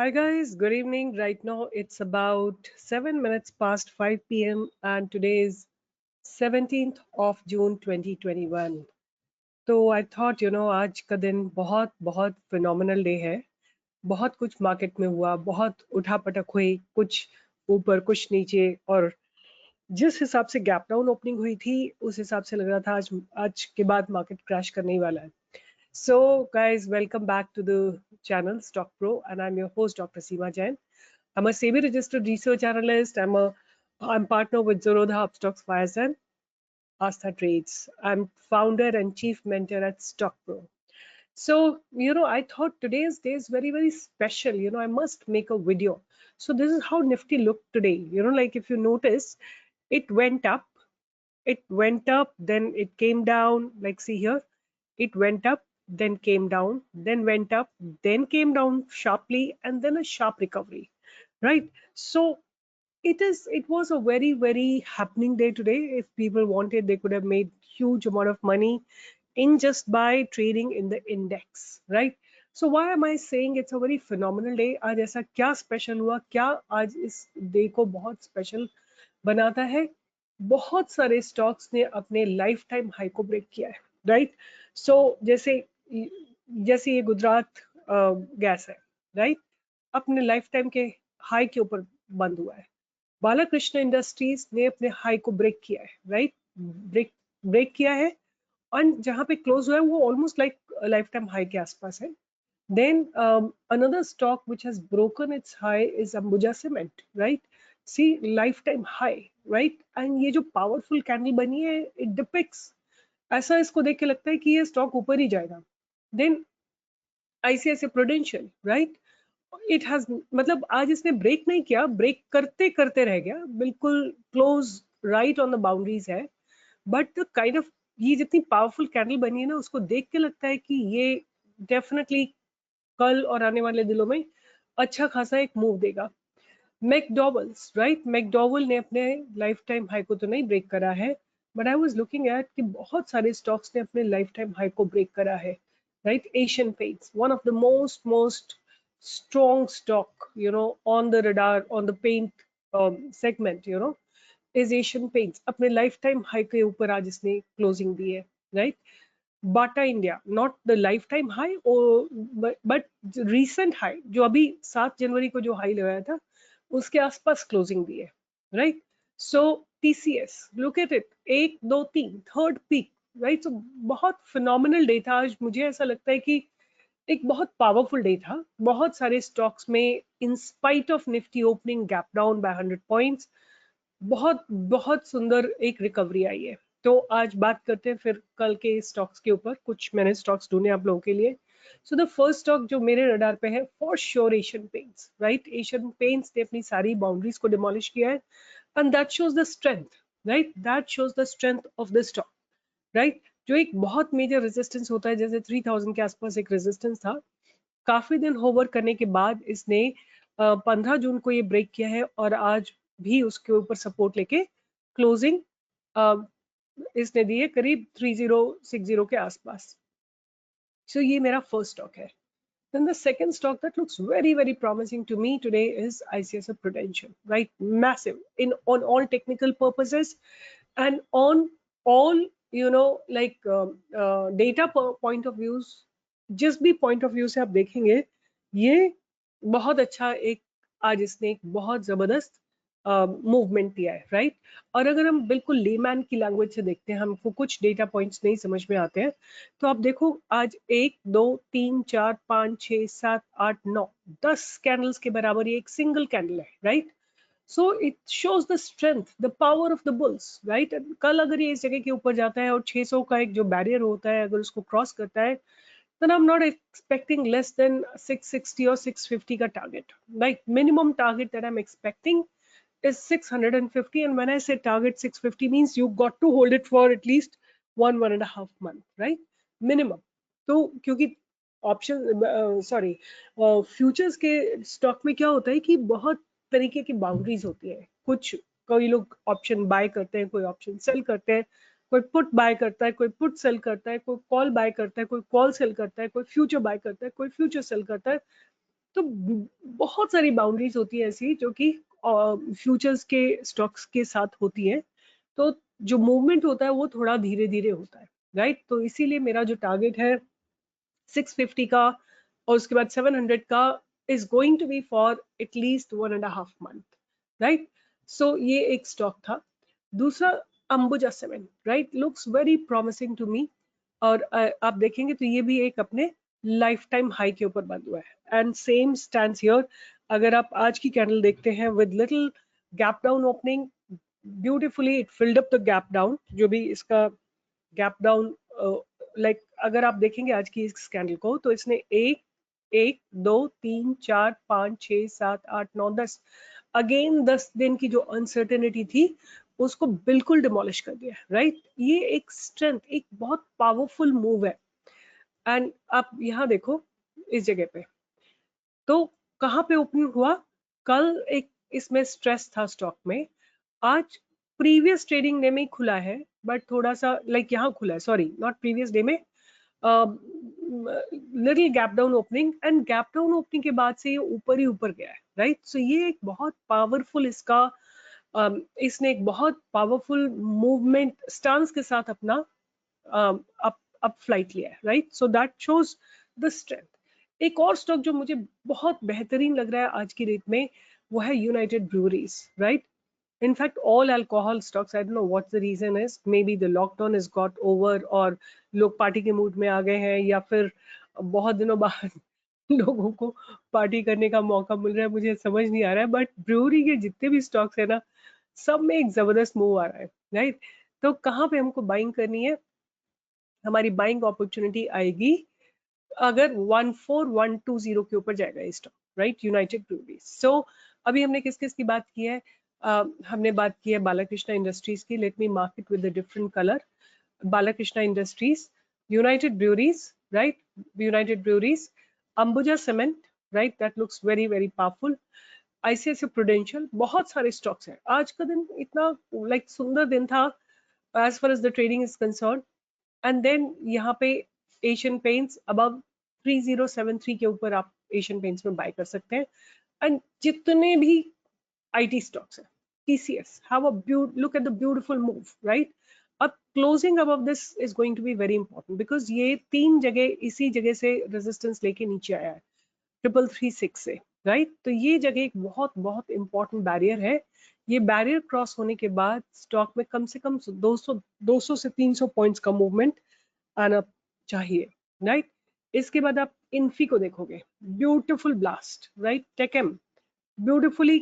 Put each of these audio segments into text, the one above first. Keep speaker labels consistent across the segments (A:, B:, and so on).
A: Hi guys, good evening. Right now it's about 7 minutes past 5 p.m. and today is 17th of June 2021. तो I thought आज का दिन बहुत बहुत phenomenal day है. बहुत कुछ मार्केट में हुआ, बहुत उठापटक हुई, कुछ ऊपर कुछ नीचे और जिस हिसाब से गैप डाउन ओपनिंग हुई थी उस हिसाब से लग रहा था आज के बाद मार्केट क्रैश करने ही वाला है. So, guys, welcome back to the channel Stock Pro, and I'm your host, Dr. 𝐖𝐡𝐚𝐭𝐬𝐀. I'm a SEBI registered research analyst. I'm partner with Zerodha Upstocks Fires and Astha Trades. I'm founder and chief mentor at Stock Pro. So, I thought today's day is very, very special. I must make a video. So this is how Nifty looked today. Like if you notice, it went up, then it came down. Like see here, it went up, then came down, then went up, then came down sharply, and then a sharp recovery, right? So it was a very, very happening day today. If people wanted, they could have made huge amount of money in just by trading in the index, right? So why am I saying it's a very phenomenal day? आज ऐसा क्या special हुआ, क्या आज इस day को बहुत special बनाता है? बहुत सारे स्टॉक्स ने अपने लाइफ टाइम हाई को ब्रेक किया है, राइट? सो जैसे जैसे ये गुजरात गैस है, राइट? अपने लाइफ टाइम के हाई के ऊपर बंद हुआ है. बालाकृष्ण इंडस्ट्रीज ने अपने हाई को ब्रेक किया है, राइट? ब्रेक किया है और जहां पे क्लोज हुआ है वो almost like life time high के आसपास है. Then another stock which has broken its high is Ambuja Cement, right? See, lifetime high, right? And ये जो powerful candle बनी है, it depicts, ऐसा इसको देख के लगता है कि ये स्टॉक ऊपर ही जाएगा. Then ICICI Prudential, right? It has, मतलब आज इसने ब्रेक नहीं किया, ब्रेक करते करते रह गया, बिल्कुल close right on the boundaries है. बट द काइंड ऑफ ये जितनी पावरफुल कैंडल बनी है ना, उसको देख के लगता है कि ये डेफिनेटली कल और आने वाले दिनों में अच्छा खासा एक मूव देगा. मैकडॉवल्स, राइट? मैकडॉवल ने अपने लाइफ टाइम हाई को तो नहीं ब्रेक करा है, but I was looking at कि बहुत सारे स्टॉक्स ने अपने लाइफ टाइम हाई को ब्रेक करा है, right? Asian paints, one of the most strong stock on the radar on the paint segment is Asian Paints. अपने लाइफ टाइम हाई के ऊपर आज इसने क्लोजिंग दी है, right? Bata India, not the life time high but recent high, जो अभी 7 जनवरी को जो हाई लगाया था उसके आसपास क्लोजिंग दी है, right? So TCS, look at it, 1 2 3 third peak, right? So बहुत फिनोमिनल डे था आज. मुझे ऐसा लगता है कि एक बहुत पावरफुल डे था. बहुत सारे स्टॉक्स में in spite of Nifty opening gap down by 100 points बहुत बहुत सुंदर एक रिकवरी आई है. तो आज बात करते हैं फिर कल के स्टॉक्स के ऊपर. कुछ मैंने स्टॉक्स ढूंढे आप लोगों के लिए. सो द फर्स्ट स्टॉक जो मेरे रडार पे है for sure Asian paints, right? Asian paints ने अपनी सारी बाउंड्रीज को डिमोलिश किया है and that shows the strength, right? That shows the strength of the stock, right? जो एक बहुत मेजर रेजिस्टेंस होता है, जैसे 3000 के आसपास एक रेजिस्टेंस था, काफी दिन होवर करने के बाद इसने 15 जून को ये ब्रेक किया है और आज भी उसके ऊपर सपोर्ट लेके क्लोजिंग इसने दी है करीब 3060 के आसपास. सो ये मेरा फर्स्ट स्टॉक है. Then the second stock that looks very, very promising to me today is ICICI Prudential, right? Massive on all technical purposes and on all, data point of views. जिस भी पॉइंट ऑफ व्यू से आप देखेंगे, ये बहुत अच्छा एक आज इसने एक बहुत जबरदस्त मूवमेंट दिया है, राइट? और अगर हम बिल्कुल लेमैन की लैंग्वेज से देखते हैं, हमको कुछ डेटा पॉइंट्स नहीं समझ में आते हैं, तो आप देखो आज 1 2 3 4 5 6 7 8 9 10 कैंडल्स के बराबर ये एक सिंगल कैंडल है, right? So it shows the strength, the power of the bulls, right? कल अगर ये इस जगह के ऊपर जाता है और 600 का एक जो बैरियर होता है अगर उसको क्रॉस करता है, then I'm not expecting less than 660 or 650 ka target. Like minimum target that I'm expecting is 650, and when I say target 650 means you got to hold it for at least 1.5 month, right? Minimum. तो क्योंकि option futures के stock में क्या होता है कि बहुत तरीके की बाउंड्रीज होती है. कोई लोग ऑप्शन बाय करते हैं, कोई ऑप्शन सेल करते हैं, कोई पुट बाय करता है, कोई पुट सेल करता है, कोई कॉल बाय करता है, कोई कॉल सेल करता है, कोई फ्यूचर बाय करता है, कोई फ्यूचर सेल करता है. तो बहुत सारी बाउंड्रीज होती है ऐसी जो कि फ्यूचर्स के स्टॉक्स के साथ होती है। तो जो मूवमेंट होता है वो थोड़ा धीरे धीरे होता है, राइट। तो इसीलिए मेरा जो टारगेट है 650 का और उसके बाद 700 का is going to be for at least 1.5 month, right. So ये एक स्टॉक था। दूसरा Ambuja cement, right, looks very promising to me. और आप देखेंगे तो ये भी एक अपने लाइफ टाइम हाई के ऊपर बंद हुआ है एंड सेम स्टैंड्स हियर। अगर आप आज की कैंडल देखते हैं with little gap down opening, beautifully it filled up the gap down, जो भी इसका गैप डाउन, लाइक अगर आप देखेंगे आज की इस कैंडल को तो इसने एक एक दो तीन चार पाँच छः सात आठ नौ 10 अगेन 10 दिन की जो अनसर्टेनिटी थी उसको बिल्कुल डिमोलिश कर दिया, राइट। ये एक स्ट्रेंथ, एक बहुत पावरफुल मूव है। एंड आप यहाँ देखो इस जगह पे तो कहाँ पे ओपन हुआ, कल एक इसमें स्ट्रेस था स्टॉक में, आज प्रीवियस ट्रेडिंग डे में ही खुला है बट थोड़ा सा लाइक यहाँ खुला है, सॉरी नॉट प्रीवियस डे में, little gap down opening and gap down opening के बाद से ये ऊपर ही ऊपर गया है, राइट। सो ये एक बहुत पावरफुल इसका इसने एक बहुत पावरफुल मूवमेंट स्टांस के साथ अपना अप अप फ्लाइट लिया है, right. So that shows the strength. एक और स्टॉक जो मुझे बहुत बेहतरीन लग रहा है आज की डेट में वो है United breweries, right. In fact, all alcohol stocks, I don't know what the reason is. Maybe the lockdown has got over और लोग पार्टी के मूड में आ गए हैं या फिर बहुत दिनों बाद लोगों को पार्टी करने का मौका मिल रहा है, मुझे समझ नहीं आ रहा है। बट ब्रूअरी के जितने भी स्टॉक्स है ना, सब में एक जबरदस्त मूव आ रहा है, राइट। तो कहाँ पे हमको बाइंग करनी है, हमारी बाइंग अपॉर्चुनिटी आएगी अगर 14120 के ऊपर जाएगा ये स्टॉक, राइट, यूनाइटेड ब्रूअरीज। सो अभी हमने किस किस की बात की है, हमने बात की है बालाकृष्णा इंडस्ट्रीज की। Let me mark it with a different colour. Balakrishna industries, United breweries, right, United breweries, Ambuja cement, right, that looks very very powerful. ICICI prudential, बहुत सारे स्टॉक्स हैं। आज का दिन इतना लाइक सुंदर दिन था as far as the trading is concern. And then यहाँ पे एशियन पेंट्स अबव 3073 के ऊपर आप एशियन पेंट्स में बाय कर सकते हैं। एंड जितने भी आईटी स्टॉक्स है, TCS, have a look at the beautiful move, right. अब closing above this is going to be very important because ये तीन जगह इसी जगह से रेजिस्टेंस लेके नीचे आया है 3336 से, राइट। तो ये जगह एक बहुत बहुत इंपॉर्टेंट बैरियर है। ये बैरियर क्रॉस होने के बाद स्टॉक में कम से कम 200 से 300 पॉइंट्स का मूवमेंट आना चाहिए, राइट। इसके बाद आप इन्फी को देखोगे, beautiful blast, right, Tekam, beautifully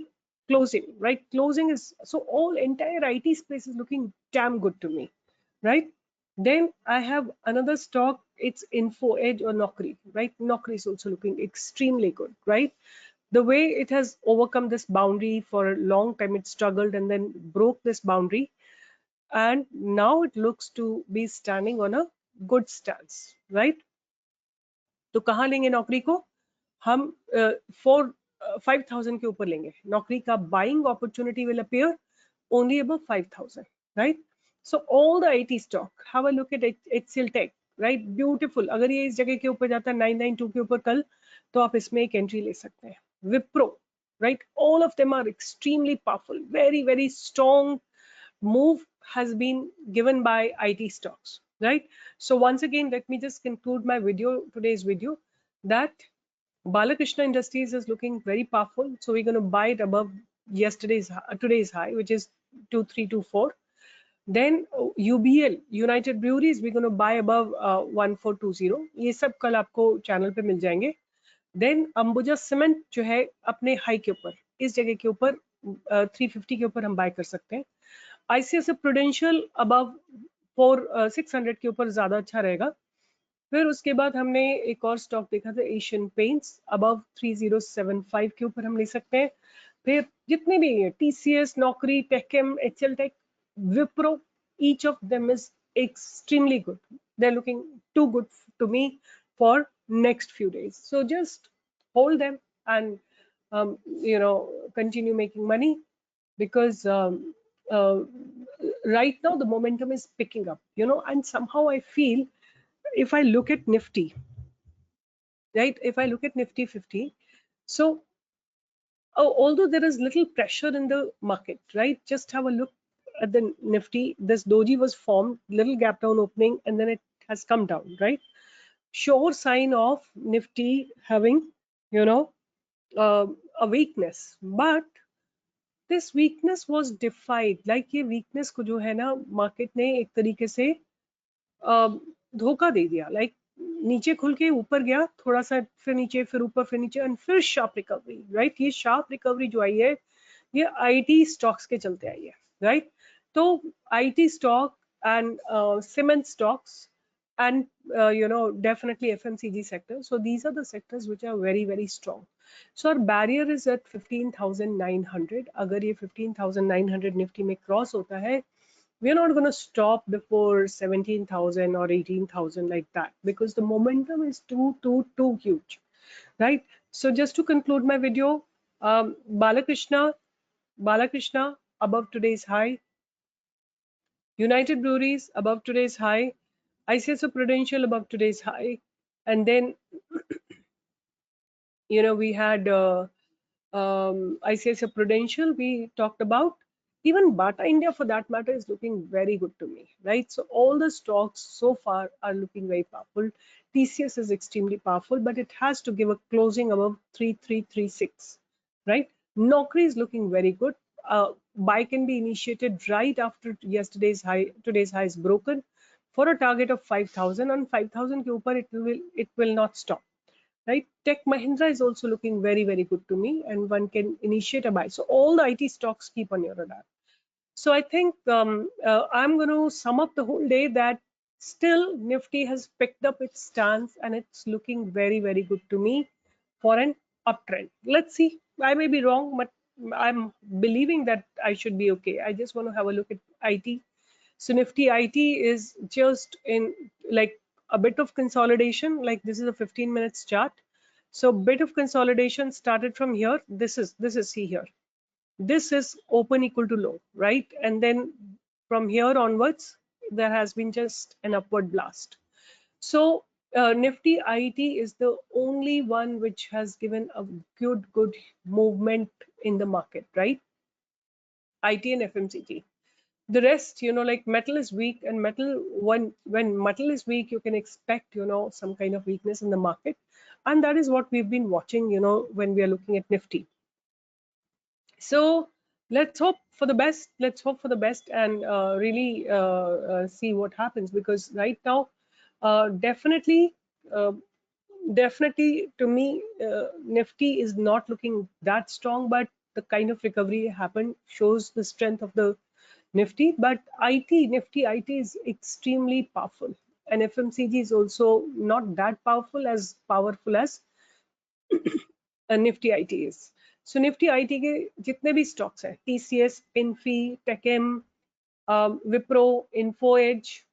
A: closing, right? Closing is so all entire IT space is looking damn good to me, right? Then I have another stock, it's Info Edge or Naukri, right? Naukri is also looking extremely good, right? The way it has overcome this boundary for a long time, it struggled and then broke this boundary, and now it looks to be standing on a good stance, right? तो कहाँ लेंगे नौकरी को हम, 5000 के ऊपर लेंगे नौकरी का। Buying opportunity will appear only above 5000, right. So all the IT stock, have a look at HCL tech, right, beautiful. अगर ये इस जगह के ऊपर जाता है 992 के ऊपर कल, तो आप इसमें एक एंट्री ले सकते हैं। Wipro, right, all of them are extremely powerful, very very strong move has been given by IT stocks, right? So once again, let me just conclude my video, today's video, that Balakrishna Industries is looking very powerful. So we're going to buy it above today's high, which is 2324. Then UBL, United Breweries, we're going to buy above 1420. ये सब कल आपको channel पे मिल जाएंगे। Then Ambuja cement जो है अपने high के ऊपर, इस जगह के ऊपर 350 के ऊपर हम बाय कर सकते हैं। आईसीआईसीआई प्रूडेंशियल अबव 600 के ऊपर ज्यादा अच्छा रहेगा। फिर उसके बाद हमने एक और स्टॉक देखा था एशियन पेंट्स, अबव 3075 के ऊपर हम ले सकते हैं। फिर जितने भी है TCS, Naukri, TechM, HCL Tech, Wipro, each of them is extremely good. They're looking too good to me for next few days. So just hold them and continue making money because right now the momentum is picking up, and somehow I feel if I look at Nifty, right, if I look at Nifty 50, So although there is little pressure in the market, right? Just have a look at the Nifty. This doji was formed, little gap down opening, and then it has come down, right? Sure sign of Nifty having, you know, a weakness, but this weakness was defied. Like ये weakness को जो है ना market ने एक तरीके से धोखा दे दिया. Like नीचे खुल के ऊपर गया थोड़ा सा, फिर नीचे, फिर ऊपर, फिर नीचे, and फिर sharp recovery, right? ये sharp recovery जो आई है ये IT stocks के चलते आई है, right? तो IT stock and cement stocks and definitely FMCG sector. So these are the sectors which are very, very strong. So our barrier is at 15,900. अगर ये 15,900 Nifty में cross होता है, we're not going to stop before 17,000 or 18,000 like that, because the momentum is too huge, right? So just to conclude my video, Balakrishna above today's high, United Breweries above today's high, ICICI Prudential above today's high, and then we had ICICI Prudential we talked about. Even Bata India for that matter is looking very good to me, right? So all the stocks so far are looking very powerful. TCS is extremely powerful, but it has to give a closing above 3336, right? Naukri is looking very good. Buy can be initiated right after today's high is broken for a target of 5,000. On 5,000 ke upar it will not stop, right? Tech Mahindra is also looking very, very good to me, and one can initiate a buy. So all the IT stocks keep on your radar. So I think I'm going to sum up the whole day that still Nifty has picked up its stance and it's looking very, very good to me for an uptrend. Let's see. I may be wrong, but I'm believing that I should be okay. I just want to have a look at IT. So Nifty IT is just in like a bit of consolidation. Like this is a 15 minutes chart. So bit of consolidation started from here. This is see here. This is open equal to low, right? And then from here onwards, there has been just an upward blast. So Nifty IT is the only one which has given a good movement in the market, right? IT and FMCG. The rest, like metal is weak, and metal, when metal is weak, you can expect some kind of weakness in the market, and that is what we've been watching when we are looking at Nifty. So let's hope for the best. Let's hope for the best and really see what happens, because right now definitely to me Nifty is not looking that strong, but the kind of recovery happened shows the strength of the Nifty. But Nifty IT is extremely powerful, and FMCG is also not that powerful as Nifty IT is. So Nifty IT के जितने भी stocks हैं, TCS, Pinfi, Techem, Wipro, InfoEdge,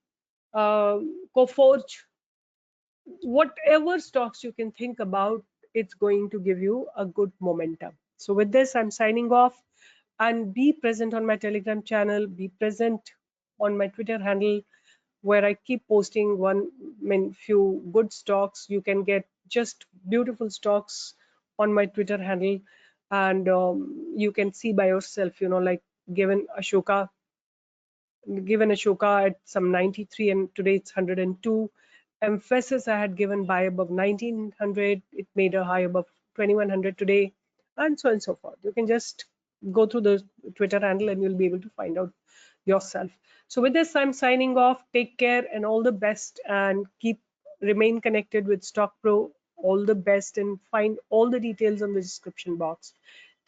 A: Coforge, whatever stocks you can think about, it's going to give you a good momentum. So with this, I'm signing off, and be present on my Telegram channel, be present on my Twitter handle, where I keep posting few good stocks. You can get just beautiful stocks on my Twitter handle, and you can see by yourself, like given Ashoka at some 93, and today it's 102. Emphasis I had given buy above 1900, it made a high above 2100 today, and so on and so forth. You can just go through the Twitter handle and you'll be able to find out yourself. So with this, I'm signing off. Take care and all the best, and remain connected with Stock Pro. All the best, and find all the details on the description box.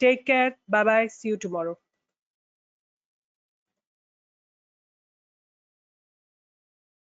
A: Take care. Bye bye. See you tomorrow.